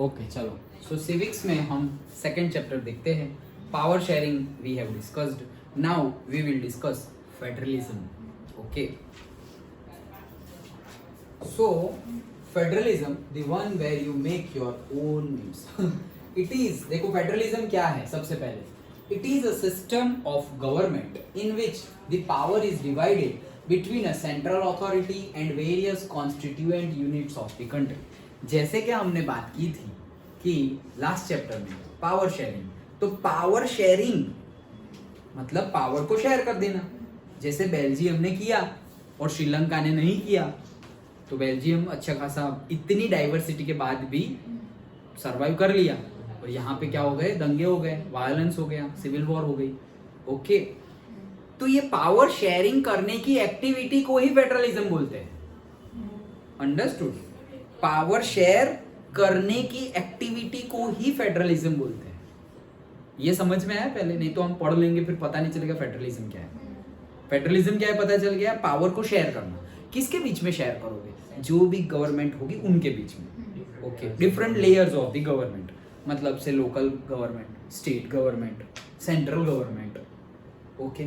Okay चलो, सो civics में हम सेकेंड चैप्टर देखते हैं. Power sharing we have discussed. Now we will discuss federalism. Okay, so federalism the one where you make your own means. It is, देखो federalism क्या है. सबसे पहले it is a system of government in which the power is divided between a central authority and various constituent units of the country. जैसे कि हमने बात की थी कि लास्ट चैप्टर में पावर शेयरिंग, तो पावर शेयरिंग मतलब पावर को शेयर कर देना. जैसे बेल्जियम ने किया और श्रीलंका ने नहीं किया, तो बेल्जियम अच्छा खासा इतनी डाइवर्सिटी के बाद भी सरवाइव कर लिया, और यहाँ पे क्या हो गए, दंगे हो गए, वायलेंस हो गया, सिविल वॉर हो गई. ओके, तो ये पावर शेयरिंग करने की एक्टिविटी को ही फेडरलिज्म बोलते हैं. अंडरस्टूड? पावर शेयर करने की एक्टिविटी को ही फेडरलिज्म बोलते हैं. ये समझ में आया पहले? नहीं तो हम पढ़ लेंगे फिर पता नहीं चलेगा फेडरलिज्म क्या है. फेडरलिज्म क्या है पता चल गया, पावर को शेयर करना. किसके बीच में शेयर करोगे? जो भी गवर्नमेंट होगी उनके बीच में. Okay, different layers of the government, मतलब से local government, state government, central government. Okay,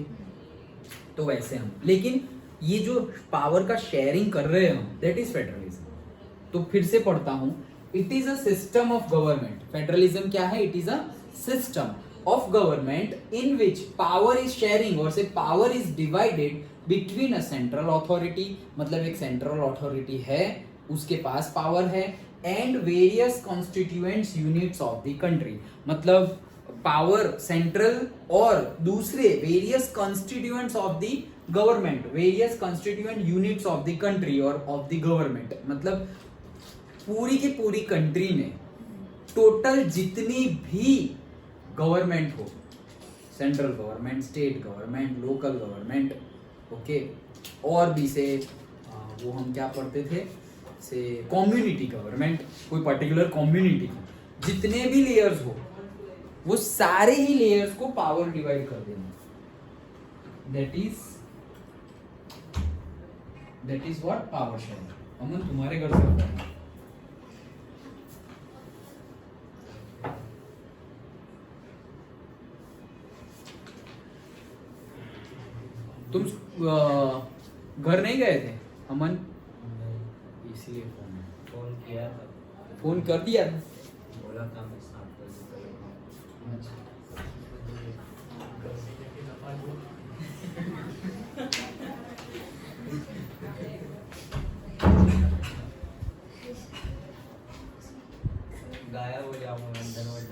तो वैसे हम, लेकिन ये जो पावर का शेयरिंग कर रहे हैं हम, दैट इज फेडरलिज्म. तो फिर से पढ़ता हूं, it is a system of government. Federalism क्या है? It is a system of government in which power is sharing और से power is divided between a central authority, मतलब एक सेंट्रल अथॉरिटी है, उसके पास पावर है, and various constituents units of the country, मतलब पावर सेंट्रल और दूसरे various constituents of the government, various constituent units of the country और ऑफ द गवर्नमेंट, मतलब पूरी की पूरी कंट्री में टोटल जितनी भी गवर्नमेंट हो, central government, state government, local government, okay, और भी से वो हम क्या पढ़ते थे से कम्युनिटी गवर्नमेंट, कोई पर्टिकुलर कम्युनिटी, जितने भी लेयर्स हो वो सारे ही लेयर्स को पावर डिवाइड कर देना. That is what power sharing. Aman तुम्हारे घर से होता है. तुम घर नहीं गए थे अमन? इसलिए फोन किया था. फोन कर दिया था, बोला था मैं 7 बजे तक. गायब हो जाऊंगा अंदर वाले.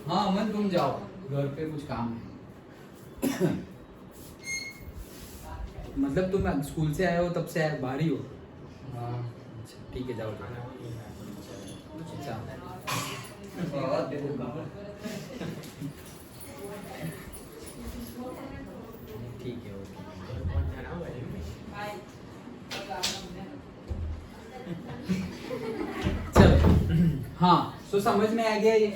हाँ अमन तुम जाओ, घर पे कुछ काम है. मतलब तुम स्कूल से आए हो, तब से बाहर ही हो? हाँ अच्छा ठीक है, जाओ. अच्छा ठीक है, ओके. चलो हाँ, सो समझ में आ गया ये.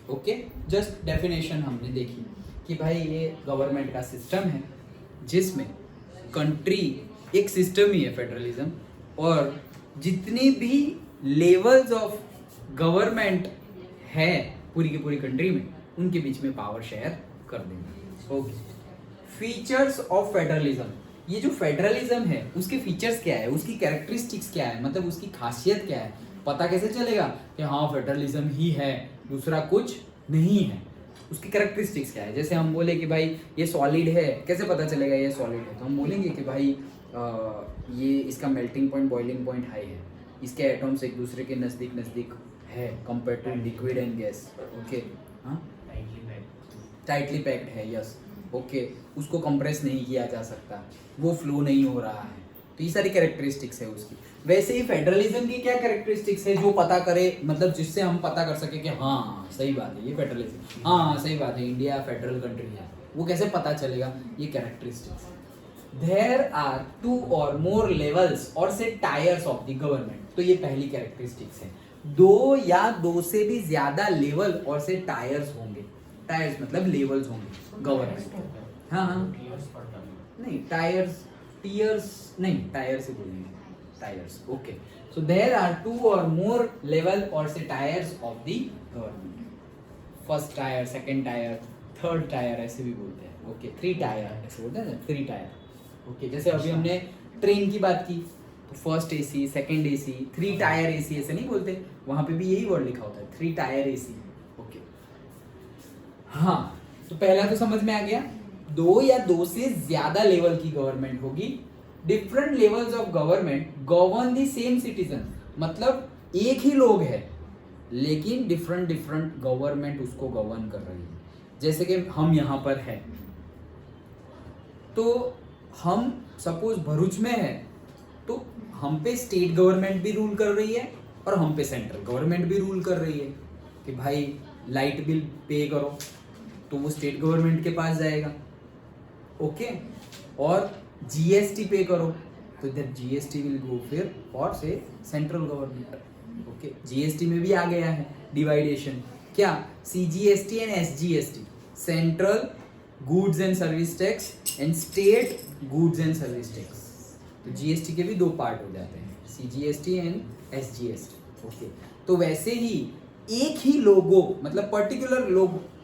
ओके, जस्ट डेफिनेशन हमने देखी कि भाई ये गवर्नमेंट का सिस्टम है जिसमें कंट्री एक सिस्टम ही है फेडरलिज्म, और जितनी भी लेवल्स ऑफ गवर्नमेंट है पूरी की पूरी कंट्री में, उनके बीच में पावर शेयर कर देंगे. Okay, features of federalism. ये जो फेडरलिज्म है उसके फीचर्स क्या है, उसकी कैरेक्टरिस्टिक्स क्या है, मतलब उसकी खासियत क्या है, पता कैसे चलेगा कि हाँ फेडरलिज्म ही है, दूसरा कुछ नहीं है. उसकी कैरेक्टरिस्टिक्स क्या है. जैसे हम बोले कि भाई ये सॉलिड है, कैसे पता चलेगा ये सॉलिड है? तो हम बोलेंगे कि भाई ये इसका melting point, boiling point high है, इसके एटम्स एक दूसरे के नज़दीक नज़दीक है compare to liquid and gas. Okay, हाँ टाइटली पैक्ड है, यस, ओके, उसको कंप्रेस नहीं किया जा सकता, वो फ्लो नहीं हो रहा है, तो ये सारी कैरेक्टरिस्टिक्स है उसकी। वैसे ही फेडरलिज्म की क्या कैरेक्टरिस्टिक्स है जो पता करे, मतलब जिससे हम पता कर सके कि हाँ सही बात है ये फेडरलिज्म, हाँ सही बात है इंडिया फेडरल कंट्री है, वो कैसे पता चलेगा, ये characteristics. There are 2 or more levels और से टायर्स ऑफ द गवर्नमेंट, तो ये पहली कैरेक्टरिस्टिक्स है, 2 या 2 से भी ज्यादा लेवल और से टायर्स होंगे, टायर्स मतलब लेवल्स होंगे गवर्नमेंट, हाँ हाँ नहीं टायर्स, टीयर्स नहीं, टायर्स ही बोलेंगे, tyres, okay. So there are 2 or more level और से tyres of the government, first tyre, second tyre, third tyre ऐसे भी बोलते हैं, ओके, 3 टायर ऐसे बोलते हैं ना, 3 टायर, ओके। जैसे अभी हमने ट्रेन की बात की तो first AC, second AC, 3 tier AC ऐसे नहीं बोलते, वहां पे भी यही वर्ड लिखा होता है 3 टायर एसी, ओके। हाँ, तो पहला तो समझ में आ गया, 2 या 2 से ज्यादा लेवल की गवर्नमेंट होगी, different levels of government govern the same citizen, मतलब एक ही लोग है लेकिन डिफरेंट डिफरेंट गवर्नमेंट उसको गवर्न कर रही है। जैसे कि हम यहाँ पर है, तो हम सपोज भरूच में है, तो हम पे स्टेट गवर्नमेंट भी रूल कर रही है और हम पे सेंट्रल गवर्नमेंट भी रूल कर रही है कि भाई लाइट बिल पे करो, तो वो स्टेट गवर्नमेंट के पास जाएगा, ओके। और जीएसटी पे करो तो इधर जीएसटी विल गो फिर और से सेंट्रल गवर्नमेंट, ओके। जीएसटी में भी आ गया है डिवाइडेशन, क्या, CGST and SGST, central goods and service tax and state goods and service tax, तो जीएसटी के भी 2 पार्ट हो जाते हैं, सीजीएसटी एंड एसजीएसटी, ओके। तो वैसे ही एक ही लोगो, मतलब पर्टिकुलर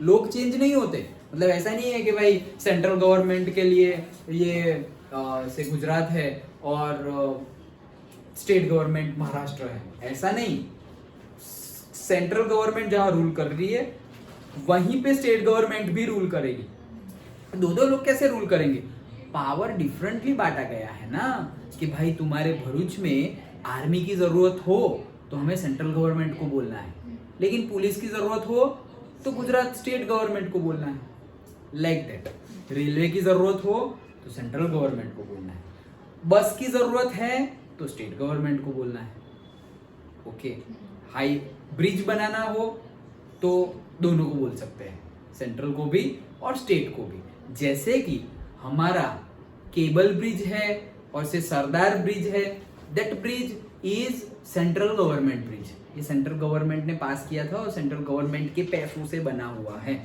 लोग चेंज नहीं होते, मतलब ऐसा नहीं है कि भाई सेंट्रल गवर्नमेंट के लिए ये से गुजरात है और स्टेट गवर्नमेंट महाराष्ट्र है, ऐसा नहीं। सेंट्रल गवर्नमेंट जहां रूल कर रही है वहीं पे स्टेट गवर्नमेंट भी रूल करेगी, दो लोग कैसे रूल करेंगे, पावर डिफरेंटली बांटा गया है ना, कि भाई तुम्हारे भरूच में आर्मी की जरूरत हो तो हमें सेंट्रल गवर्नमेंट को बोलना है, लेकिन पुलिस की जरूरत हो तो गुजरात स्टेट गवर्नमेंट को बोलना है, लाइक दैट। रेलवे की जरूरत हो तो सेंट्रल गवर्नमेंट को बोलना है, बस की जरूरत है तो स्टेट गवर्नमेंट को बोलना है, ओके। हाई ब्रिज बनाना हो तो दोनों को बोल सकते हैं, सेंट्रल को भी और स्टेट को भी। जैसे कि हमारा केबल ब्रिज है और से सरदार ब्रिज है, that bridge is central government bridge, ये सेंट्रल गवर्नमेंट ने पास किया था और सेंट्रल गवर्नमेंट के पैसों से बना हुआ है।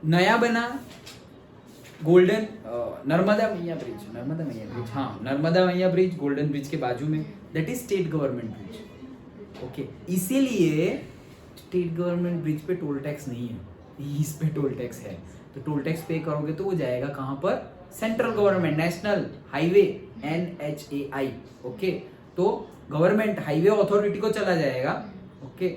नया बना गोल्डन नर्मदा मैया ब्रिज, हाँ नर्मदा मैया ब्रिज गोल्डन ब्रिज के बाजू में, that is state government bridge, okay. इसीलिए स्टेट गवर्नमेंट ब्रिज पे टोल टैक्स नहीं है, इस पे टोल टैक्स है, तो टोल टैक्स पे करोगे तो वो जाएगा कहाँ पर, central government, national highway NHAI, okay. तो गवर्नमेंट हाईवे अथॉरिटी को चला जाएगा, ओके।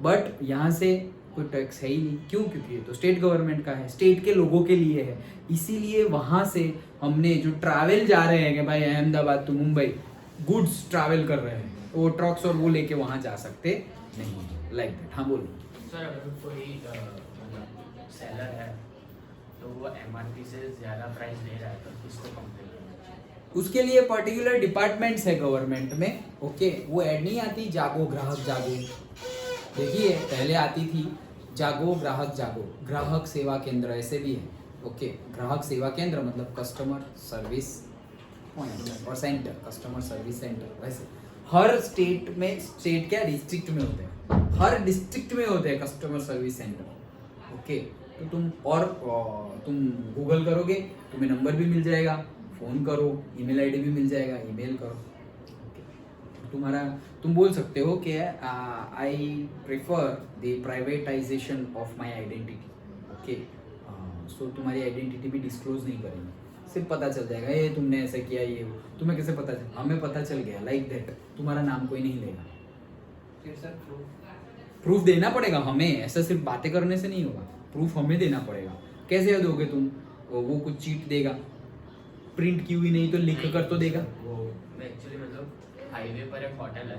बट यहाँ से कोई टैक्स है ही नहीं, क्यों, क्योंकि ये तो स्टेट गवर्नमेंट का है, स्टेट के लोगों के लिए है। इसीलिए वहाँ से हमने जो ट्रैवल जा रहे हैं कि भाई Ahmedabad to Mumbai goods travel कर रहे हैं, तो वो ट्रक्स और वो लेके वहाँ जा सकते नहीं, लाइक दैट। हाँ बोलो सर, अगर कोई सेलर है तो वो एमआरपी से ज़्यादा प्राइस ले रहा है तो किसको कंप्लेन करना चाहिए? उसके लिए पर्टिकुलर डिपार्टमेंट्स है गवर्नमेंट में, ओके। वो ऐड नहीं आती जागो ग्राहक जागो, देखिए पहले आती थी जागो ग्राहक जागो, ग्राहक सेवा केंद्र ऐसे भी है, ओके। ग्राहक सेवा केंद्र मतलब कस्टमर सर्विस और सेंटर, कस्टमर सर्विस सेंटर। वैसे हर स्टेट में, स्टेट क्या डिस्ट्रिक्ट में होते हैं, हर डिस्ट्रिक्ट में होते हैं कस्टमर सर्विस सेंटर, ओके। तो तुम गूगल करोगे तुम्हें नंबर भी मिल जाएगा, फोन करो, ईमेल आईडी भी मिल जाएगा, ईमेल करो, तुम बोल सकते हो कि I prefer the privatization of my identity, okay. So तुम्हारी आइडेंटिटी भी डिस्क्लोज नहीं करेंगे, सिर्फ पता चल जाएगा ये तुमने ऐसा किया, ये तुम्हें कैसे पता चल, हमें पता चल गया, लाइक दैट। तुम्हारा नाम कोई नहीं लेगा, फिर सर प्रूफ देना पड़ेगा हमें, ऐसा सिर्फ बातें करने से नहीं होगा, प्रूफ हमें देना पड़ेगा। कैसे दोगे तुम, वो कुछ चीट देगा, प्रिंट की हुई नहीं तो लिख कर तो देगा। वो मैं एक्चुअली मतलब हाईवे पर एक होटल है,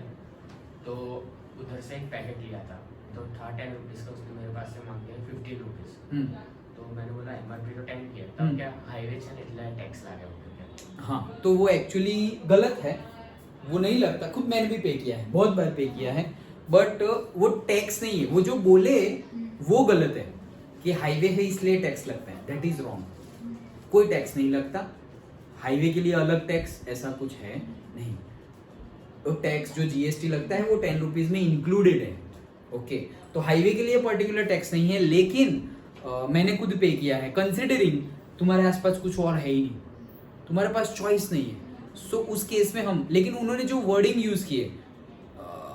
तो उधर से एक पैकेट लिया था तो था 10 रुपीज़ का, उसने मेरे पास से मांग लिया 15 रुपीज़। तो मैंने बोला MRP तो 10 किया, तब क्या हाईवे से निकला टैक्स लगा क्या? हाँ, तो वो एक्चुअली गलत है, वो नहीं लगता। खुद मैंने भी पे किया है, बहुत बार पे किया है, बट वो टैक्स नहीं है। वो जो बोले वो गलत है कि हाईवे है इसलिए टैक्स लगता है, दैट इज रॉन्ग। कोई टैक्स नहीं लगता, हाईवे के लिए अलग टैक्स ऐसा कुछ है नहीं। तो टैक्स जो जीएसटी लगता है वो 10 रुपीज में इंक्लूडेड है। ओके, तो हाईवे के लिए पर्टिकुलर टैक्स नहीं है, लेकिन मैंने खुद पे किया है कंसिडरिंग तुम्हारे आसपास कुछ और है ही नहीं, तुम्हारे पास चॉइस नहीं है। सो उस केस में हम, लेकिन उन्होंने जो वर्डिंग यूज किए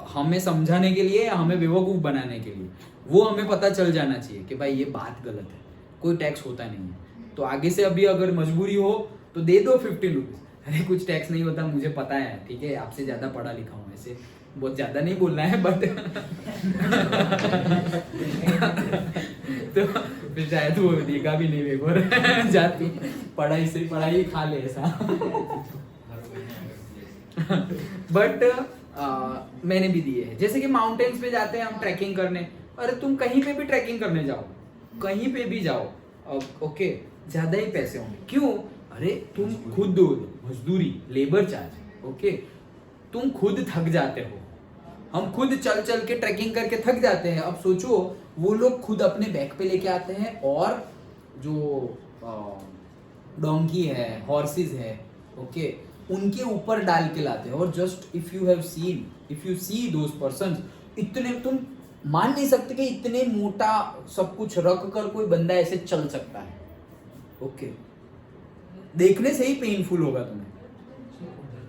हमें समझाने के लिए या हमें बेवकूफ बनाने के लिए, वो हमें पता चल जाना चाहिए कि भाई ये बात गलत है, कोई टैक्स होता नहीं है। तो आगे से अभी अगर मजबूरी हो तो दे दो 15 रुपीज। अरे कुछ टैक्स नहीं होता, मुझे पता है, ठीक है, आपसे ज्यादा पढ़ा लिखा हूँ, ऐसे बहुत ज्यादा नहीं बोलना है, बट तो फिर शायद वो देगा भी नहीं मेरे को। जा तू पढ़ाई से पढ़ाई खा ले ऐसा। बट मैंने भी दिए हैं, जैसे कि माउंटेन्स पे जाते हैं हम ट्रैकिंग करने। अरे तुम कहीं पे भी ट्रैकिंग करने जाओ, कहीं पे भी जाओ, ओके, ज्यादा ही पैसे होंगे। क्यों? अरे तुम खुद दो मजदूरी, लेबर चार्ज, ओके, तुम खुद थक जाते हो, हम खुद चल चल के ट्रैकिंग करके थक जाते हैं। अब सोचो वो लोग खुद अपने बैक पे लेके आते हैं, और जो डोंकी है, हॉर्सेस है, ओके, उनके ऊपर डाल के लाते हैं। और just if you see those persons, इतने तुम मान नहीं सकते कि इतने मोटा सब कुछ रख कर कोई बंदा ऐसे चल सकता है। ओके, देखने से ही पेनफुल होगा तुम्हें।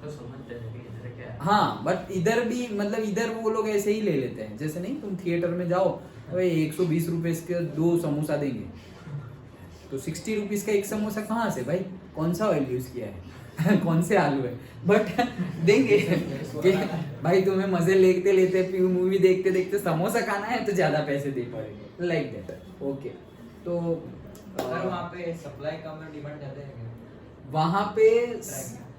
तो समझते हैं कि इधर क्या है। हाँ, बट इधर भी मतलब इधर वो लोग ऐसे ही ले लेते हैं, जैसे नहीं तुम थिएटर में जाओ, अरे 120 रुपए के 2 समोसा देंगे, तो 60 रुपीज का एक समोसा कहाँ से भाई? कौन सा ऑयल यूज किया है? कौन से आलू है? बट देंगे कि भाई तुम्हें मजे लेते लेते मूवी देखते देखते समोसा खाना है तो ज्यादा पैसे दे पड़ेंगे, लाइक दैट। ओके, तो अगर वहाँ पे सप्लाई कम और डिमांड ज्यादा है क्या? वहां पे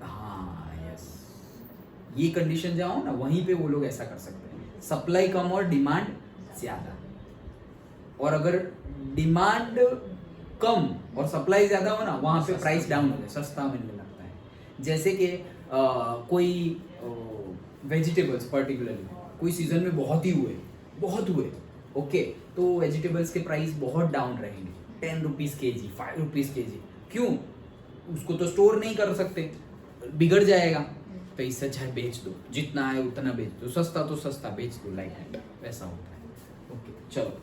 हाँ, यस, ये कंडीशन जाओ ना, वहीं पे वो लोग ऐसा कर सकते हैं, सप्लाई कम और डिमांड ज्यादा। और अगर डिमांड कम और सप्लाई ज्यादा हो ना, वहां पे प्राइस डाउन हो जाए, सस्ता मिलने लगता है। जैसे कि कोई वेजिटेबल्स पर्टिकुलरली कोई सीजन में बहुत हुए, ओके, तो वेजिटेबल्स के प्राइस बहुत डाउन रहेंगे, 10 रुपीज के जी, 5 रुपीज के जी। क्यों? उसको तो स्टोर नहीं कर सकते, बिगड़ जाएगा, तो इससे अच्छा बेच दो, जितना है उतना बेच दो, सस्ता तो सस्ता बेच दो, लाइक दैट, वैसा होता है। ओके, चलो,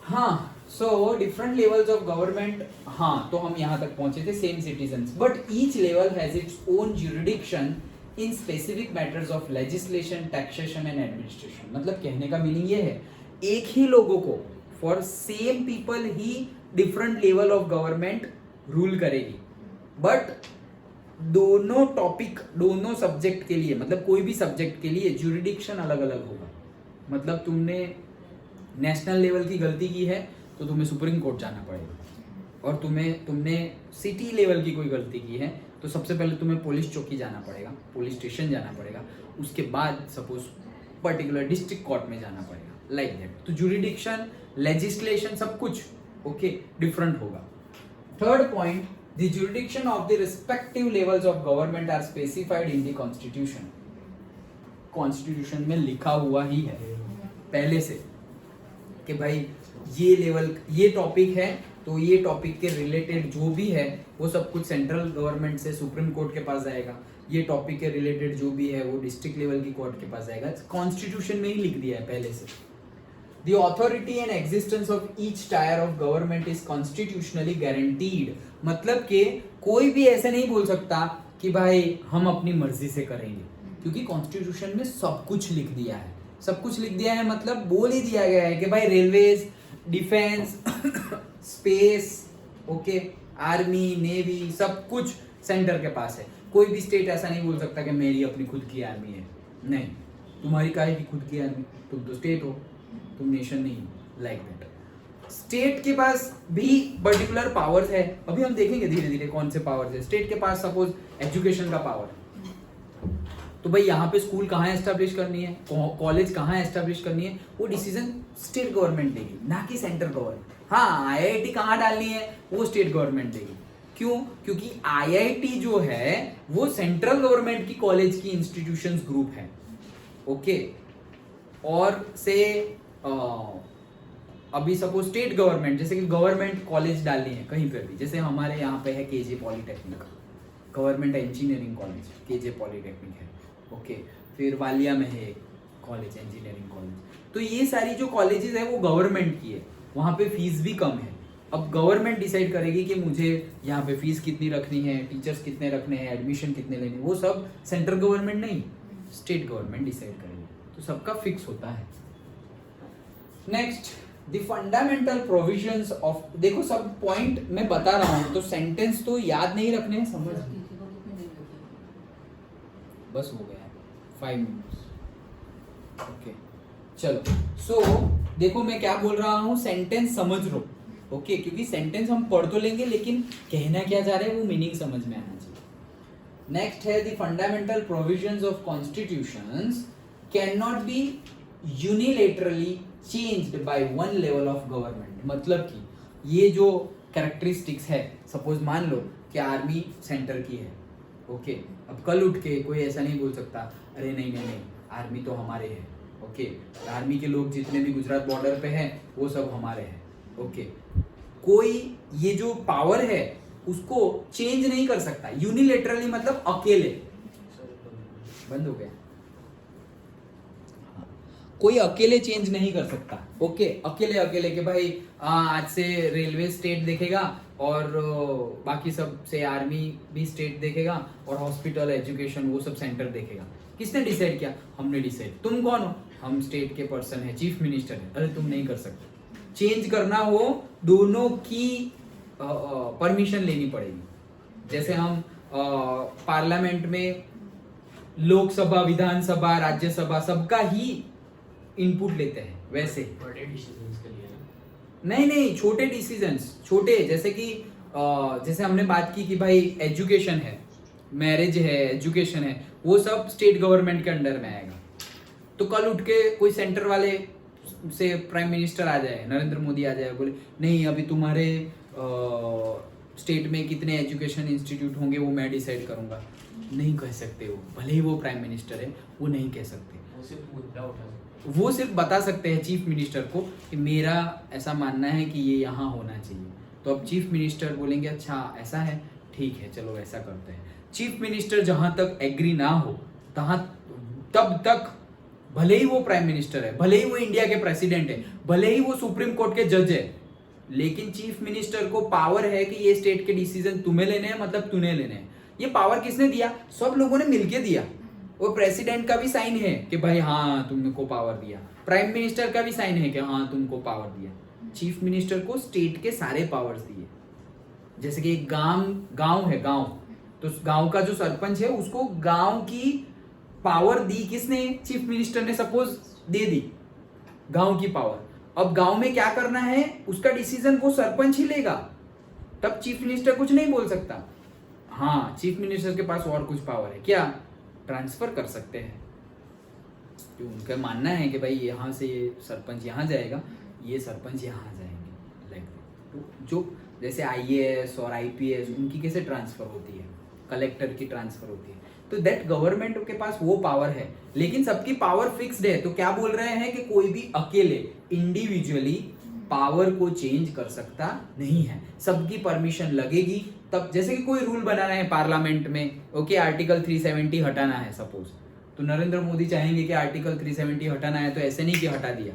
हाँ, so different levels of government. हाँ, तो हम यहाँ तक पहुंचे थे, same citizens, but each level has its own jurisdiction in specific matters of legislation, taxation and administration. मतलब कहने का मीनिंग ये है, एक ही लोगों को, for same people he different level of government rule करेगी, बट दोनों सब्जेक्ट के लिए, मतलब कोई भी सब्जेक्ट के लिए ज्यूरिडिक्शन अलग अलग होगा। मतलब तुमने नेशनल लेवल की गलती की है तो तुम्हें सुप्रीम कोर्ट जाना पड़ेगा, और तुमने सिटी लेवल की कोई गलती की है तो सबसे पहले तुम्हें पुलिस चौकी जाना पड़ेगा, पुलिस स्टेशन जाना पड़ेगा, उसके बाद सपोज पर्टिकुलर डिस्ट्रिक्ट कोर्ट में जाना पड़ेगा, लाइक दैट। तो ज्यूरिडिक्शन, लेजिस्लेशन, सब कुछ ओके डिफरेंट होगा। Third point, the jurisdiction of the respective levels of government are specified in the constitution. Constitution में लिखा हुआ ही है पहले से कि भाई ये लेवल, ये टॉपिक है, तो ये टॉपिक के रिलेटेड जो भी है वो सब कुछ सेंट्रल गवर्नमेंट से सुप्रीम कोर्ट के पास जाएगा, ये टॉपिक के रिलेटेड जो भी है वो डिस्ट्रिक्ट लेवल की कोर्ट के पास जाएगा। कॉन्स्टिट्यूशन में ही लिख दिया है पहले से। The authority and existence of each tier of government is constitutionally guaranteed। मतलब कि कोई भी ऐसे नहीं बोल सकता कि भाई हम अपनी मर्जी से करेंगे, क्योंकि कॉन्स्टिट्यूशन में सब कुछ लिख दिया है। सब कुछ लिख दिया है मतलब बोल ही दिया गया है कि भाई railways, defence, space, okay, army, navy, सब कुछ सेंटर के पास है। कोई भी स्टेट ऐसा नहीं बोल सकता कि मेरी अपनी खुद की आर्मी है। नहीं, तुम्हारी काहे की खुद की आर्मी? तुम तो स्टेट हो, तुम नेशन नहीं हो, लाइक दैट। स्टेट के पास भी पर्टिकुलर पावर्स है, अभी हम देखेंगे धीरे धीरे कौन से पावर्स है। स्टेट के पास सपोज एजुकेशन का पावर, तो भाई यहाँ पे स्कूल कहाँ एस्टेब्लिश करनी है, कॉलेज कहाँ एस्टेब्लिश करनी है, वो डिसीजन स्टेट गवर्नमेंट देगी, ना कि सेंट्रल गवर्नमेंट। हाँ, आईआईटी कहाँ डालनी है वो स्टेट गवर्नमेंट देगी। क्यों? क्योंकि आईआईटी जो है वो सेंट्रल गवर्नमेंट की कॉलेज की इंस्टीट्यूशंस ग्रुप है। ओके, और से अभी सपोज स्टेट गवर्नमेंट, जैसे कि गवर्नमेंट कॉलेज डालनी है कहीं पर भी, जैसे हमारे यहाँ पे है KJ polytechnic, government engineering college KJ polytechnic है। ओके, फिर वालिया में है कॉलेज, इंजीनियरिंग कॉलेज। तो ये सारी जो कॉलेजेस है वो गवर्नमेंट की है, वहाँ पे फीस भी कम है। अब गवर्नमेंट डिसाइड करेगी कि मुझे यहाँ पे फीस कितनी रखनी है, टीचर्स कितने रखने हैं, एडमिशन कितने लेने, वो सब सेंट्रल गवर्नमेंट नहीं, स्टेट गवर्नमेंट डिसाइड करेगी। तो सबका फिक्स होता है। Next, the fundamental provisions of, देखो सब पॉइंट मैं बता रहा हूँ तो सेंटेंस तो याद नहीं रखने हैं, समझ बस हो गया 5 मिनट्स। ओके चलो, सो देखो मैं क्या बोल रहा हूँ, सेंटेंस समझ लो। ओके, क्योंकि सेंटेंस हम पढ़ तो लेंगे लेकिन कहना क्या जा रहे हैं वो मीनिंग समझ में आना चाहिए। नेक्स्ट है, the fundamental provisions of constitutions can not be unilaterally changed by one level of government. मतलब कि ये जो कैरेक्टरिस्टिक्स है, सपोज मान लो कि आर्मी सेंटर की है। ओके, अब कल उठ के कोई ऐसा नहीं बोल सकता अरे नहीं नहीं नहीं आर्मी तो हमारे है। ओके, आर्मी के लोग जितने भी गुजरात बॉर्डर पे हैं वो सब हमारे हैं। ओके, कोई ये जो पावर है उसको चेंज नहीं कर सकता यूनिलेटरली, मतलब अकेले। बंद हो गया, कोई अकेले चेंज नहीं कर सकता। ओके, अकेले अकेले के भाई आज से रेलवे स्टेट देखेगा और बाकी सब से आर्मी भी स्टेट देखेगा और हॉस्पिटल, एजुकेशन वो सब सेंटर देखेगा। किसने डिसाइड किया? हमने डिसाइड। तुम कौन हो? हम स्टेट के पर्सन है, चीफ मिनिस्टर है। अरे तुम नहीं कर सकते। चेंज करना हो दोनों की परमिशन लेनी पड़ेगी। जैसे हम पार्लियामेंट में लोकसभा, विधानसभा, राज्यसभा सबका ही इनपुट लेते हैं, वैसे बड़े डिसीजंस के लिए नहीं नहीं, छोटे डिसीजंस, छोटे जैसे कि जैसे हमने बात की कि भाई एजुकेशन है, मैरिज है, एजुकेशन है, वो सब स्टेट गवर्नमेंट के अंडर में आएगा। तो कल उठ के कोई सेंटर वाले से प्राइम मिनिस्टर आ जाए, नरेंद्र मोदी आ जाए, बोले नहीं अभी तुम्हारे स्टेट में कितने एजुकेशन इंस्टीट्यूट होंगे वो मैं डिसाइड करूंगा। नहीं कह सकते वो, भले ही वो प्राइम मिनिस्टर है, वो नहीं कह सकते। वो सिर्फ मुद्दा उठा सकते, वो सिर्फ बता सकते हैं चीफ मिनिस्टर को कि मेरा ऐसा मानना है कि ये यहाँ होना चाहिए। तो अब चीफ मिनिस्टर बोलेंगे अच्छा ऐसा है, ठीक है चलो ऐसा करते हैं। चीफ मिनिस्टर जहां तक एग्री ना हो तब तक भले ही वो प्राइम मिनिस्टर है, भले ही वो इंडिया के प्रेसिडेंट है, भले ही वो सुप्रीम कोर्ट के जज है, लेकिन चीफ मिनिस्टर को पावर है कि ये स्टेट के डिसीजन तुम्हें लेने हैं, मतलब तूने लेने हैं। ये पावर किसने दिया? सब लोगों ने मिलके दिया। वो प्रेसिडेंट का भी साइन है कि भाई हाँ तुमको पावर दिया, प्राइम मिनिस्टर का भी साइन है कि हाँ तुमको पावर दिया। चीफ मिनिस्टर को स्टेट के सारे पावर्स दिए। जैसे कि एक गांव है, तो गांव का जो सरपंच है उसको गांव की पावर दी किसने? चीफ मिनिस्टर ने सपोज दे दी गांव की पावर। अब गांव में क्या करना है उसका डिसीजन वो सरपंच ही लेगा, तब चीफ मिनिस्टर कुछ नहीं बोल सकता। हाँ, चीफ मिनिस्टर के पास और कुछ पावर है, क्या? ट्रांसफर कर सकते हैं। जो उनका मानना है कि भाई यहाँ से ये सरपंच यहाँ जाएगा, ये सरपंच यहाँ जाएंगे, लाइक तो जो जैसे आईएएस और आईपीएस उनकी कैसे ट्रांसफर होती है, कलेक्टर की ट्रांसफर होती है, तो दैट गवर्नमेंट के पास वो पावर है। लेकिन सबकी पावर फिक्स्ड है। तो क्या बोल रहे हैं कि कोई भी अकेले इंडिविजुअली पावर को चेंज कर सकता नहीं है, सबकी परमिशन लगेगी तब। जैसे कि कोई रूल बनाना है पार्लियामेंट में, ओके आर्टिकल 370 हटाना है सपोज, तो नरेंद्र मोदी चाहेंगे कि आर्टिकल 370 हटाना है, तो ऐसे नहीं कि हटा दिया,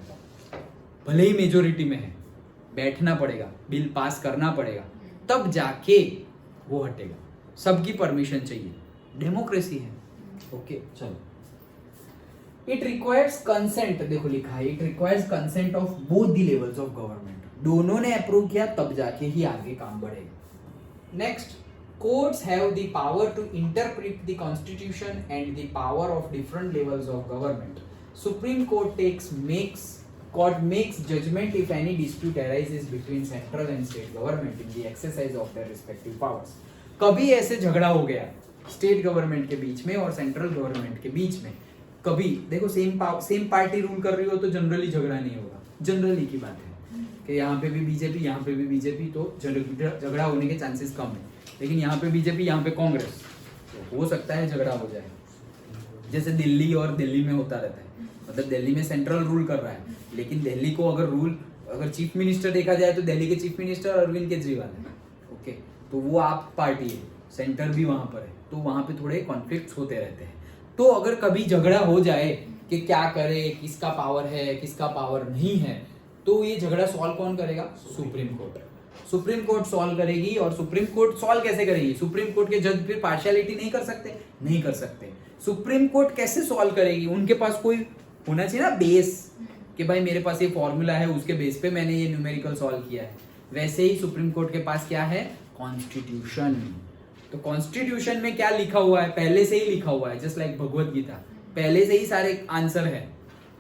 भले ही मेजोरिटी में है, बैठना पड़ेगा, बिल पास करना पड़ेगा, तब जाके वो हटेगा। सबकी परमिशन चाहिए, डेमोक्रेसी है। ओके चलो, इट रिक्वायर्स कंसेंट, देखो लिखा है it requires consent of both the levels of government. दोनों ने अप्रूव किया तब जाके ही आगे काम बढ़ेगा। Next, courts have the power to interpret the constitution and the power of different levels of government. Supreme court makes judgment if any dispute arises between central and state government in the exercise of their respective powers। कभी ऐसे झगड़ा हो गया state government के बीच में और central government के बीच में कभी देखो सेम पार्टी रूल कर रही हो तो जनरली झगड़ा नहीं होगा, जनरली की बात है कि यहाँ पे भी बीजेपी यहाँ पे भी बीजेपी, तो झगड़ा होने के चांसेस कम है। लेकिन यहाँ पे बीजेपी यहाँ पे कांग्रेस, तो हो सकता है झगड़ा हो जाए, जैसे दिल्ली और दिल्ली में होता रहता है। मतलब दिल्ली में सेंट्रल रूल कर रहा है, लेकिन दिल्ली को अगर चीफ मिनिस्टर देखा जाए तो दिल्ली के चीफ मिनिस्टर अरविंद केजरीवाल है। ओके, तो वो आप पार्टी है, सेंटर भी वहां पर है, तो वहां पे थोड़े कॉन्फ्लिक्ट्स होते रहते हैं। तो अगर कभी झगड़ा हो जाए कि क्या करे, किसका पावर है किसका पावर नहीं है, तो ये झगड़ा सॉल्व कौन करेगा? Supreme court. Supreme court solve करेगी। और सुप्रीम कोर्ट सॉल्व कैसे करेगी? सुप्रीम कोर्ट के जज फिर पार्शियलिटी नहीं कर सकते, नहीं कर सकते। सुप्रीम कोर्ट कैसे सॉल्व करेगी? उनके पास कोई होना चाहिए ना बेस, कि भाई मेरे पास ये फॉर्मूला है, उसके बेस पे मैंने ये न्यूमेरिकल सॉल्व किया है। वैसे ही सुप्रीम कोर्ट के पास क्या है? कॉन्स्टिट्यूशन। तो कॉन्स्टिट्यूशन में क्या लिखा हुआ है? पहले से ही लिखा हुआ है, जस्ट लाइक भगवत गीता, पहले से ही सारे आंसर है।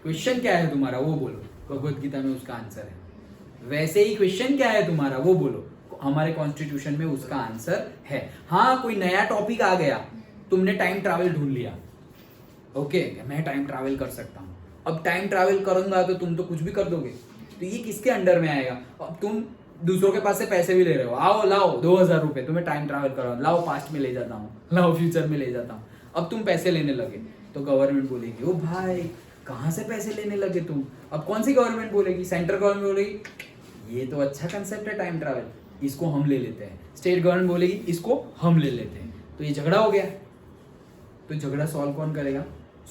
क्वेश्चन क्या है तुम्हारा वो बोलो, भगवत गीता में उसका आंसर है। वैसे ही क्वेश्चन क्या है तुम्हारा वो बोलो, हमारे कॉन्स्टिट्यूशन में उसका आंसर है। हाँ, कोई नया टॉपिक आ गया, तुमने टाइम ट्रैवल ढूंढ लिया, ओके मैं टाइम ट्रैवल कर सकता हूँ, अब टाइम ट्रैवल करूंगा तो तुम तो कुछ भी कर दोगे, तो ये किसके अंडर में आएगा? अब तुम दूसरों के पास से पैसे भी ले रहे हो, आओ लाओ 2000 रुपए, तुम्हें टाइम ट्रैवल करो, लाओ पास्ट में ले जाता हूँ, लाओ फ्यूचर में ले जाता हूँ। अब तुम पैसे लेने लगे तो गवर्नमेंट बोलेगी ओ भाई कहाँ से पैसे लेने लगे तुम? अब कौन सी गवर्नमेंट बोलेगी? सेंट्रल गवर्नमेंट बोलेगी ये तो अच्छा कंसेप्ट है टाइम ट्रैवल, इसको हम ले लेते हैं। स्टेट गवर्नमेंट बोलेगी इसको हम ले लेते हैं। तो ये झगड़ा हो गया। तो झगड़ा सॉल्व कौन करेगा?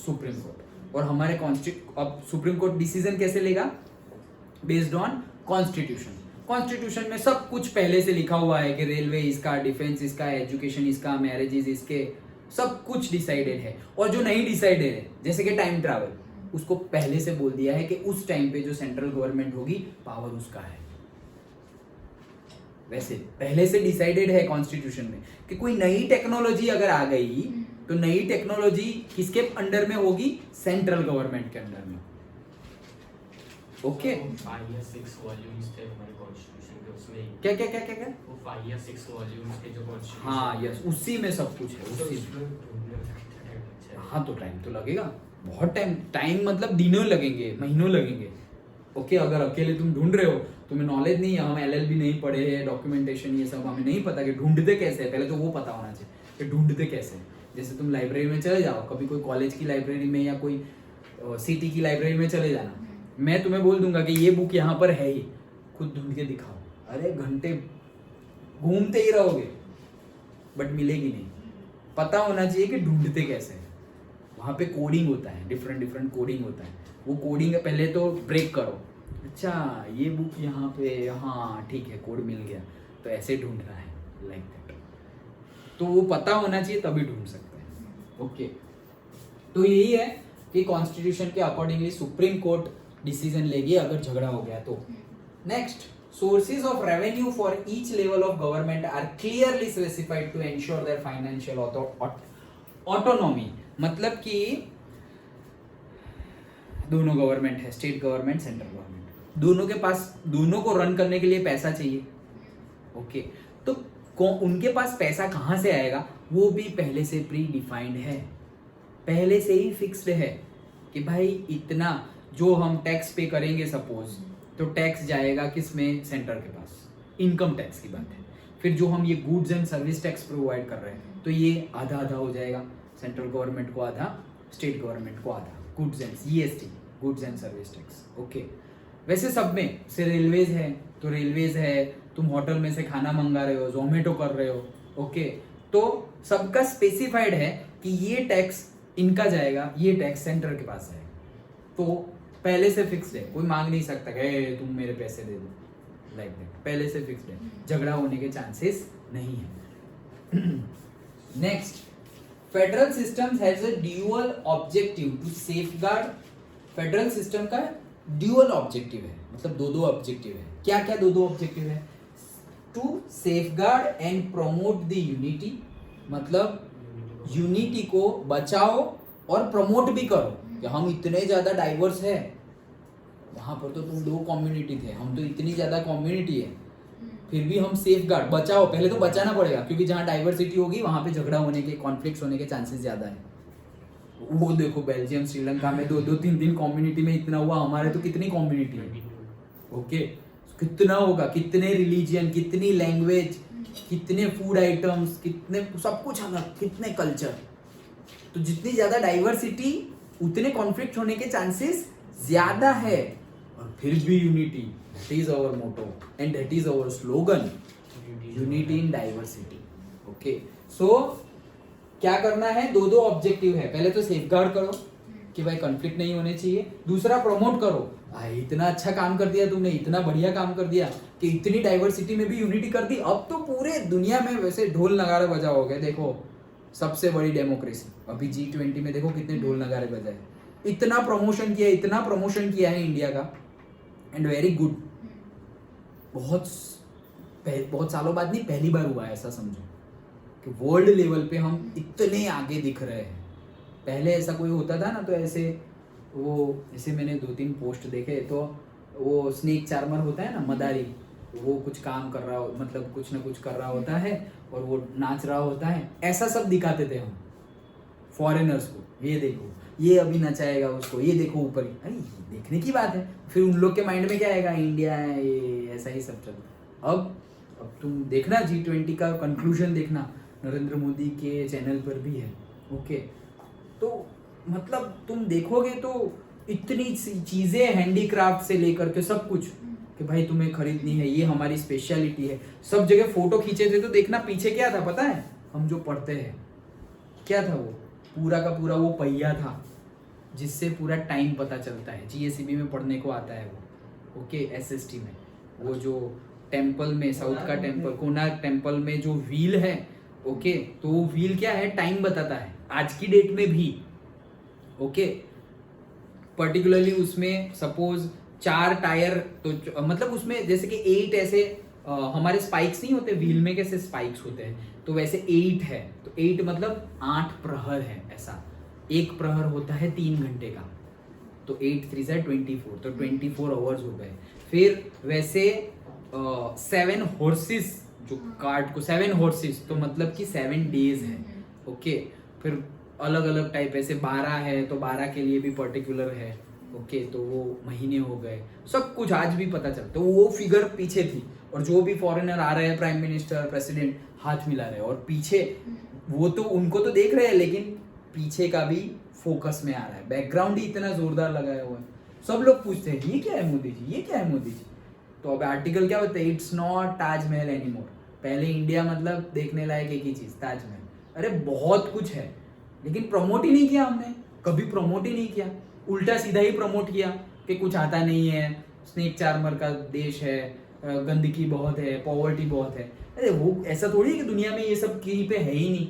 Supreme court. और हमारे अब सुप्रीम कोर्ट डिसीजन कैसे लेगा? Based on constitution. कॉन्स्टिट्यूशन में सब कुछ पहले से लिखा हुआ है कि रेलवे इसका, डिफेंस इसका, एजुकेशन इसका, मैरिजेस इसके, सब कुछ डिसाइडेड है। और जो नहीं डिसाइडेड है जैसे कि टाइम ट्रैवल, उसको पहले से बोल दिया है कि उस टाइम पे जो सेंट्रल गवर्नमेंट होगी पावर उसका है। वैसे पहले से डिसाइडेड है कॉन्स्टिट्यूशन में कि कोई नई टेक्नोलॉजी अगर आ गई तो नई टेक्नोलॉजी किसके अंडर में होगी? सेंट्रल गवर्नमेंट के अंडर में। ओके, 5 या 6 वॉल्यूम्स थे हमारे कॉन्स्टिट्यूशन के, उसमें क्या क्या क्या क्या क्या? वो 5 या 6 वॉल्यूम्स के जो कॉन्स्टिट्यूशन, हाँ यस, उसी में सब कुछ है, उसी में। हाँ तो टाइम तो लगेगा, बहुत टाइम मतलब दिनों लगेंगे, महीनों लगेंगे। ओके, अगर अकेले तुम ढूंढ रहे हो, तुम्हें नॉलेज नहीं है, हम LLB नहीं पढ़े हैं, डॉक्यूमेंटेशन ये सब हमें नहीं पता कि ढूंढते कैसे है, पहले तो वो पता होना चाहिए कि ढूंढते कैसे है। जैसे तुम लाइब्रेरी में चले जाओ, कभी कोई कॉलेज की लाइब्रेरी में या कोई सिटी की लाइब्रेरी में चले जाना, मैं तुम्हें बोल दूंगा कि ये बुक यहाँ पर है ही, खुद ढूंढ के दिखाओ, अरे घंटे घूमते ही रहोगे बट मिलेगी नहीं। पता होना चाहिए कि ढूंढते कैसे है। वहाँ पे कोडिंग होता है, डिफरेंट कोडिंग होता है, वो कोडिंग पहले तो ब्रेक करो, अच्छा ये बुक यहाँ पे, हाँ ठीक है कोड मिल गया, तो ऐसे ढूंढ रहा है, लाइक दैट। तो वो पता होना चाहिए तभी ढूंढ सकते हैं। ओके, तो यही है कि कॉन्स्टिट्यूशन के अकॉर्डिंगली सुप्रीम कोर्ट डिसीजन लेगी अगर झगड़ा हो गया तो। Next, sources of revenue for each level of government are clearly specified to ensure their financial autonomy। मतलब कि दोनों गवर्नमेंट है, स्टेट गवर्नमेंट, सेंट्रल गवर्नमेंट, दोनों के पास, दोनों को रन करने के लिए पैसा चाहिए। ओके, तो उनके पास पैसा कहाँ से आएगा? वो भी पहले से प्री डिफाइंड है, पहले से ही फिक्स्ड है कि भाई इतना जो हम टैक्स पे करेंगे सपोज, तो टैक्स जाएगा किस में? सेंटर के पास, इनकम टैक्स की बात है। फिर जो हम ये goods and service tax provide कर रहे हैं तो ये आधा आधा हो जाएगा, सेंट्रल गवर्नमेंट को आधा, स्टेट गवर्नमेंट को आधा, goods and GST, goods and service tax. Okay, वैसे सब में से रेलवेज है तो रेलवेज है, तुम होटल में से खाना मंगा रहे हो, जोमेटो कर रहे हो, ओके, तो सबका स्पेसिफाइड है कि ये टैक्स इनका जाएगा, ये टैक्स सेंटर के पास जाएगा, तो पहले से फिक्स्ड है, कोई मांग नहीं सकता कि तुम मेरे पैसे दे दो, लाइक दैट, पहले से फिक्स्ड है, झगड़ा होने के चांसेस नहीं है। Next, federal system has a dual objective to safeguard. Federal system का ड्यूअल ऑब्जेक्टिव है, मतलब दो ऑब्जेक्टिव है। क्या क्या दो ऑब्जेक्टिव है? To safeguard and promote the unity, मतलब यूनिटी को बचाओ और प्रमोट भी करो कि हम इतने ज्यादा डाइवर्स है, वहां पर तो तुम 2 कम्युनिटी थे, हम तो इतनी ज्यादा कम्युनिटी है, फिर भी हम सेफ गार्ड बचाओ, पहले तो बचाना पड़ेगा, क्योंकि जहाँ डाइवर्सिटी होगी वहाँ पे झगड़ा होने के, कॉन्फ्लिक्ट होने के चांसेस ज़्यादा है। वो देखो बेल्जियम श्रीलंका में 2-2 3 कम्युनिटी में इतना हुआ, हमारे तो कितनी कम्युनिटी है, ओके कितना होगा, कितने रिलीजियन, कितनी लैंग्वेज, कितने फूड आइटम्स, कितने सब कुछ अलग, कितने कल्चर। तो जितनी ज्यादा डाइवर्सिटी उतने कॉन्फ्लिक्ट होने के चांसेस ज्यादा है, और फिर भी unity, that is our motto and that is our slogan, unity in diversity. Okay so क्या करना है, दो ऑब्जेक्टिव है, पहले तो सेफगार्ड करो कि भाई कॉन्फ्लिक्ट नहीं होने चाहिए, दूसरा प्रमोट करो, इतना अच्छा काम कर दिया तुमने, इतना बढ़िया काम कर दिया कि इतनी डाइवर्सिटी में भी यूनिटी कर दी, अब तो पूरे दुनिया में वैसे ढोल नगाड़े बजाओगे। देखो सबसे बड़ी डेमोक्रेसी, अभी G20 में देखो कितने ढोल नगाड़े बजाए, इतना प्रमोशन किया, इतना प्रमोशन किया है इंडिया का, एंड वेरी गुड। बहुत सालों बाद नहीं, पहली बार हुआ है ऐसा समझो कि वर्ल्ड लेवल पे हम इतने आगे दिख रहे हैं। पहले ऐसा कोई होता था ना तो ऐसे मैंने 2-3 पोस्ट देखे, तो वो स्नेक चार्मर होता है ना, मदारी, वो कुछ काम कर रहा हो, मतलब कुछ ना कुछ कर रहा होता है और वो नाच रहा होता है, ऐसा सब दिखाते थे हम फॉरेनर्स को, ये देखो ये अभी नचाएगा उसको, ये देखो ऊपर ही, अरे देखने की बात है। फिर उन लोग के माइंड में क्या आएगा, इंडिया है ये, ऐसा ही सब चलता। अब तुम देखना G20 का कंक्लूजन देखना, नरेंद्र मोदी के चैनल पर भी है, ओके। तो मतलब तुम देखोगे तो इतनी चीजें, हैंडीक्राफ्ट से लेकर के सब कुछ कि भाई तुम्हें खरीदनी है, ये हमारी स्पेशलिटी है। सब जगह फोटो खींचे थे तो देखना पीछे क्या था पता है, हम जो पढ़ते हैं क्या था, वो पूरा का पूरा वो पहिया था जिससे पूरा टाइम पता चलता है। GSEB में पढ़ने को आता है वो, ओके SST में, वो जो टेम्पल में, साउथ का टेम्पल, कोणार्क टेम्पल में जो व्हील है, ओके, तो वो व्हील क्या है, टाइम बताता है आज की डेट में भी, ओके। पर्टिकुलरली उसमें सपोज 4 टायर, तो मतलब उसमें जैसे कि 8 ऐसे हमारे स्पाइक्स नहीं होते व्हील में, कैसे स्पाइक्स होते हैं, तो वैसे 8 है, तो 8 मतलब 8 प्रहर है, ऐसा एक प्रहर होता है 3 घंटे का, तो 8 3 24, तो 24 आवर्स हो गए। फिर वैसे 7 हॉर्सेस, जो कार्ड को 7 हॉर्सेस, तो मतलब कि 7 डेज है, ओके। फिर अलग अलग टाइप, ऐसे 12 है तो 12 के लिए भी पर्टिकुलर है, ओके, तो वो महीने हो गए, सब कुछ आज भी पता चलता। तो वो फिगर पीछे थी, और जो भी फॉरेनर आ रहे हैं, प्राइम मिनिस्टर, प्रेसिडेंट, हाथ मिला रहे हैं, और पीछे वो तो उनको तो देख रहे हैं, लेकिन पीछे का भी फोकस में आ रहा है, बैकग्राउंड ही इतना जोरदार लगाया हुआ है। सब लोग पूछते हैं ये क्या है मोदी जी, ये क्या है मोदी जी। तो अब आर्टिकल क्या होता है, इट्स नॉट ताजमहल एनीमोर। पहले इंडिया मतलब देखने लायक एक ही चीज, ताजमहल। अरे बहुत कुछ है, लेकिन प्रमोट ही नहीं किया हमने, कभी प्रमोट ही नहीं किया, उल्टा सीधा ही प्रमोट किया कि कुछ आता नहीं है, स्नेक चार्मर का देश है, गंदगी बहुत है, पॉवर्टी बहुत है। अरे वो ऐसा थोड़ी है कि दुनिया में ये सब कहीं पे है ही नहीं,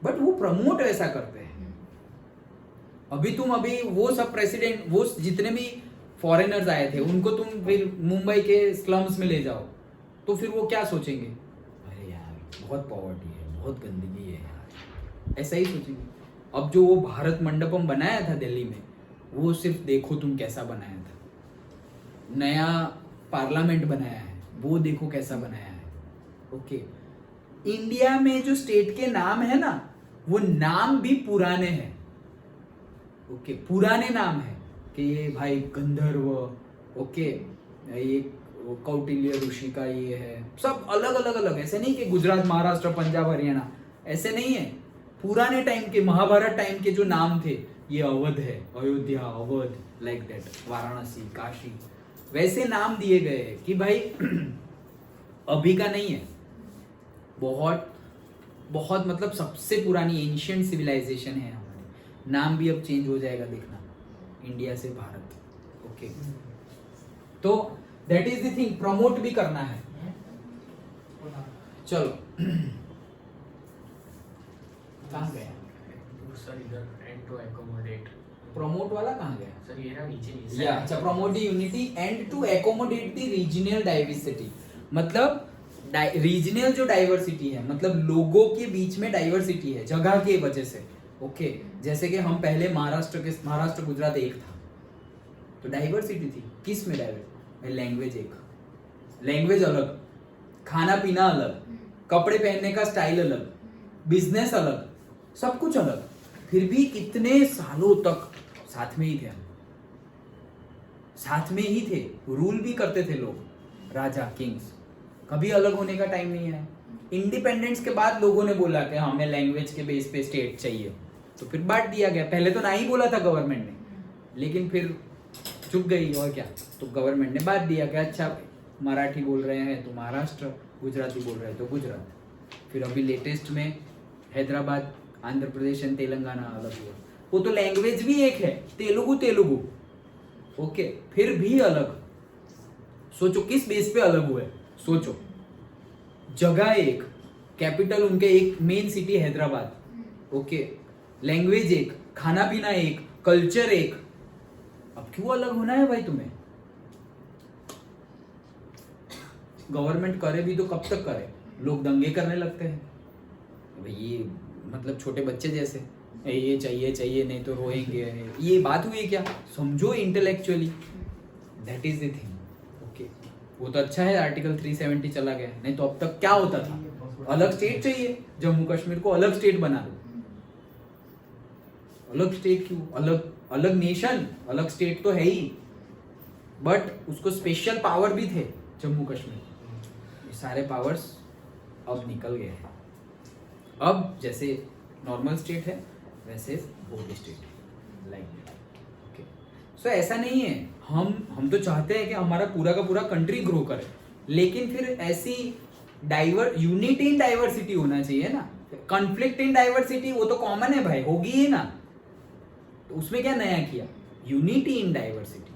बट वो प्रमोट ऐसा करते हैं। अभी वो सब प्रेसिडेंट, वो जितने भी फॉरेनर्स आए थे, उनको तुम फिर मुंबई के स्लम्स में ले जाओ, तो फिर वो क्या सोचेंगे, अरे यार बहुत पॉवर्टी है, बहुत गंदगी है यार, ऐसा ही सोचेंगे। अब जो वो भारत मंडपम बनाया था दिल्ली में, वो सिर्फ देखो तुम कैसा बनाया था। नया पार्लियामेंट बनाया है, वो देखो कैसा बनाया है, ओके। इंडिया में जो स्टेट के नाम है ना, वो नाम भी पुराने हैं, ओके, पुराने नाम है कि ये भाई गंधर्व, ओके, ये कौटिल्य ऋषि का ये है, सब अलग अलग अलग। ऐसे नहीं कि गुजरात, महाराष्ट्र, पंजाब, हरियाणा, ऐसे नहीं है। पुराने टाइम के, महाभारत टाइम के जो नाम थे, ये अवध है, अयोध्या, अवध, लाइक दैट, वाराणसी, काशी, वैसे नाम दिए गए हैं कि भाई अभी का नहीं है, बहुत बहुत मतलब सबसे पुरानी एंशिएंट सिविलाइजेशन है हमारी। नाम भी अब चेंज हो जाएगा, देखना, इंडिया से भारत, ओके। तो that is the thing, promote भी करना है। चलो कहाँ गया सर, इधर एंड टू एकोमोडेट, प्रमोट वाला कहाँ गया सर? ये रहा नीचे या अच्छा, promote the unity and to accommodate the regional diversity. मतलब रीजनल जो डाइवर्सिटी है, मतलब लोगों के बीच में डाइवर्सिटी है जगह के वजह से, ओके। जैसे कि हम पहले महाराष्ट्र गुजरात एक था, तो डाइवर्सिटी थी, किस में डाइवर्सिटी, लैंग्वेज एक, लैंग्वेज अलग, खाना पीना अलग, कपड़े पहनने का स्टाइल अलग, बिजनेस अलग, सब कुछ अलग, फिर भी कितने सालों तक साथ में ही थे हम, साथ में ही थे, रूल भी करते थे लोग, राजा किंग्स, कभी अलग होने का टाइम नहीं है। इंडिपेंडेंस के बाद लोगों ने बोला कि हमें लैंग्वेज के बेस पे स्टेट चाहिए, तो फिर बांट दिया गया। पहले तो ना ही बोला था गवर्नमेंट ने, लेकिन फिर चुप गई और क्या, तो गवर्नमेंट ने बांट दिया कि अच्छा मराठी बोल रहे हैं तो महाराष्ट्र, गुजराती बोल रहे हैं तो गुजरात। फिर अभी लेटेस्ट में हैदराबाद, आंध्र प्रदेश एंड तेलंगाना अलग हुआ। वो तो लैंग्वेज भी एक है, तेलुगु, ओके, फिर भी अलग। सोचो किस बेस पे अलग हुए, सोचो, जगह एक, कैपिटल उनके एक, main city Hyderabad, okay, language एक, खाना पीना एक, कल्चर एक, अब क्यों अलग होना है भाई तुम्हें? गवर्नमेंट करे भी तो कब तक करे, लोग दंगे करने लगते हैं भाई, ये मतलब छोटे बच्चे जैसे, ये चाहिए नहीं तो रोएंगे, ये बात हुई क्या? समझो intellectually, that is the thing, okay. वो तो अच्छा है आर्टिकल 370 चला गया, नहीं तो अब तक क्या होता था, अलग स्टेट चाहिए, जम्मू कश्मीर को अलग स्टेट बना दो। अलग स्टेट क्यों? अलग नेशन, अलग स्टेट तो है ही, बट उसको स्पेशल पावर भी थे जम्मू कश्मीर। ये सारे पावर्स अब निकल गए हैं। अब जैसे नॉर्मल स्टेट है वैसे बोथ स्टेट लाइक, ओके। सो ऐसा नहीं है, हम तो चाहते हैं कि हमारा पूरा का पूरा कंट्री ग्रो करे, लेकिन फिर ऐसी यूनिटी इन डाइवर्सिटी होना चाहिए ना। कॉन्फ्लिक्ट इन डाइवर्सिटी वो तो कॉमन है भाई, होगी ही ना, तो उसमें क्या नया किया? Unity in diversity,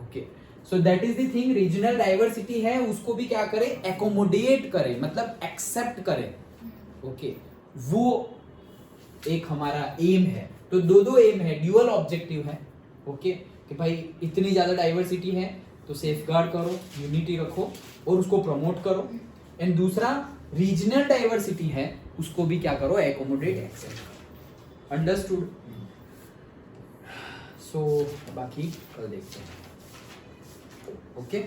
okay. So that is the thing, regional diversity है उसको भी क्या करे, एकोमोडेट करे, मतलब एक्सेप्ट करे, ओके। वो एक हमारा एम है। तो दो एम है, ड्यूअल ऑब्जेक्टिव है, ओके, कि भाई इतनी ज्यादा डाइवर्सिटी है तो सेफगार्ड करो, यूनिटी रखो और उसको प्रमोट करो। एंड दूसरा रीजनल डाइवर्सिटी है, उसको भी क्या करो, एकोमोडेट, एक्सेप्ट करो। अंडरस्टूड? सो बाकी कल देखते हैं, ओके।